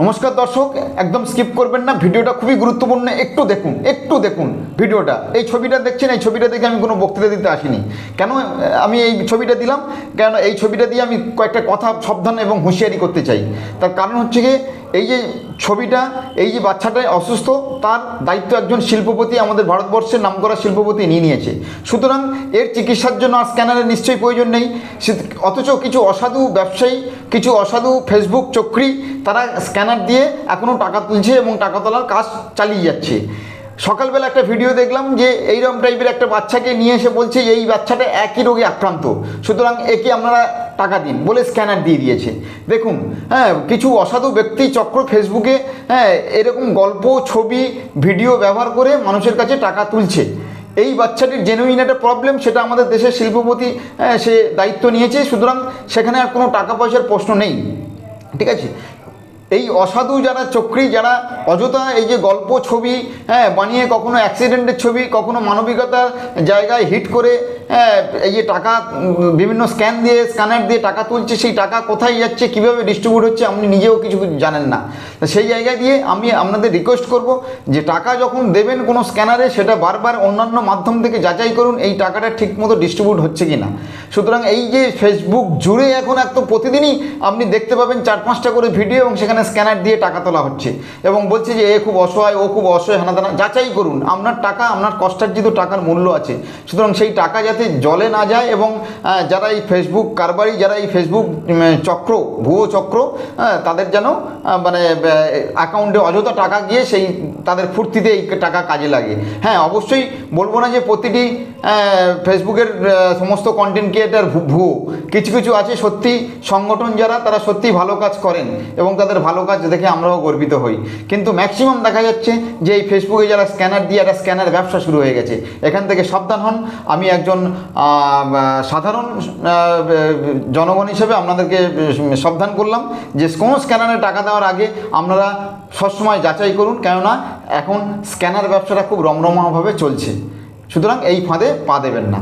নমস্কার দর্শক, একদম স্কিপ করবেন না, ভিডিওটা খুবই গুরুত্বপূর্ণ। একটু দেখুন ভিডিওটা। এই ছবিটা দেখছেন, এই ছবিটা দেখে আমি কোনো বক্তৃতা দিতে আসিনি। কেন আমি এই ছবিটা দিলাম? কেন এই ছবিটা দিয়ে আমি কয়েকটা কথা সাবধান এবং হুঁশিয়ারি করতে চাই। তার কারণ হচ্ছে গিয়ে এই যে ছবিটা, এই যে বাচ্চাটা অসুস্থ, তার দায়িত্ব একজন শিল্পপতি, আমাদের ভারতবর্ষের নামকরা শিল্পপতি নিয়েছে। সুতরাং এর চিকিৎসার জন্য আর স্ক্যানারের নিশ্চয়ই প্রয়োজন নেই। অথচ কিছু অসাধু ব্যবসায়ী, কিছু অসাধু ফেসবুক চক্রী, তারা স্ক্যানার দিয়ে এখনও টাকা তুলছে এবং টাকা তোলার কাজ চালিয়ে যাচ্ছে। সকালবেলা একটা ভিডিও দেখলাম যে এইরকম টাইপের একটা বাচ্চাকে নিয়ে এসে বলছে এই বাচ্চাটা একই রোগে আক্রান্ত, সুতরাং একে আপনারা টাকা দিন বলে স্ক্যানার দিয়ে দিয়েছে। দেখুন, কিছু অসাধু ব্যক্তি চক্র ফেসবুকে এরকম গল্প, ছবি, ভিডিও ব্যবহার করে মানুষের কাছে টাকা তুলছে। এই বাচ্চাটির জেনুইন একটা প্রবলেম, সেটা আমাদের দেশের শিল্পপতি সে দায়িত্ব নিয়েছে, সুতরাং সেখানে আর কোনো টাকা পয়সার প্রশ্ন নেই। ঠিক আছে? এই অসাধু যারা চক্রী, যারা অযথা এই যে গল্প, ছবি বানিয়ে, কখনো অ্যাক্সিডেন্টের ছবি, কখনো মানবিকতার জায়গায় হিট করে এই যে টাকা বিভিন্ন স্ক্যানার দিয়ে টাকা তুলছে, সেই টাকা কোথায় যাচ্ছে, কীভাবে ডিস্ট্রিবিউট হচ্ছে, আপনি নিজেও কিছু জানেন না। সেই জায়গায় দিয়ে আমি আপনাদের রিকোয়েস্ট করব যে টাকা যখন দেবেন কোনো স্ক্যানারে, সেটা বারবার অন্যান্য মাধ্যম থেকে যাচাই করুন এই টাকাটা ঠিকমতো ডিস্ট্রিবিউট হচ্ছে কি না। সুতরাং এই যে ফেসবুক জুড়ে এখন এত প্রতিদিনই আপনি দেখতে পাবেন 4-5টা করে ভিডিও, এবং সেখানে স্ক্যানার দিয়ে টাকা তোলা হচ্ছে এবং বলছে যে এ খুব অসহায়, ও খুব অসহায়, হানাদানা। যাচাই করুন, আপনার টাকা, আপনার কষ্টার্জিত টাকার মূল্য আছে। সুতরাং সেই টাকা যাতে জলে না যায়, এবং যারা এই ফেসবুক কারবারি, যারা এই ফেসবুক চক্র, ভুয়ো চক্র, তাদের যেন মানে অ্যাকাউন্টে অযথা টাকা গিয়ে সেই তাদের ফুর্তিতে এই টাকা কাজে লাগে। হ্যাঁ, অবশ্যই বলবো না যে প্রতিটি ফেসবুকের সমস্ত কন্টেন্ট ক্রিয়েটার ভুয়ো। কিছু কিছু আছে সত্যি সংগঠন, যারা তারা সত্যি ভালো কাজ করেন এবং তাদের ভালো কাজ দেখে আমরাও গর্বিত হই। কিন্তু ম্যাক্সিমাম দেখা যাচ্ছে যে এই ফেসবুকে যারা স্ক্যানার দিয়ে একটা স্ক্যানার ব্যবসা শুরু হয়ে গেছে। এখান থেকে সাবধান হন। আমি একজন সাধারণ জনগণ হিসেবে আপনাদেরকে সাবধান করলাম যে কোনো স্ক্যানারে টাকা দেওয়ার আগে আপনারা সবসময় যাচাই করুন, কেননা এখন স্ক্যানার ব্যবসাটা খুব রমরমাভাবে চলছে। সুতরাং এই ফাঁদে পা দেবেন না।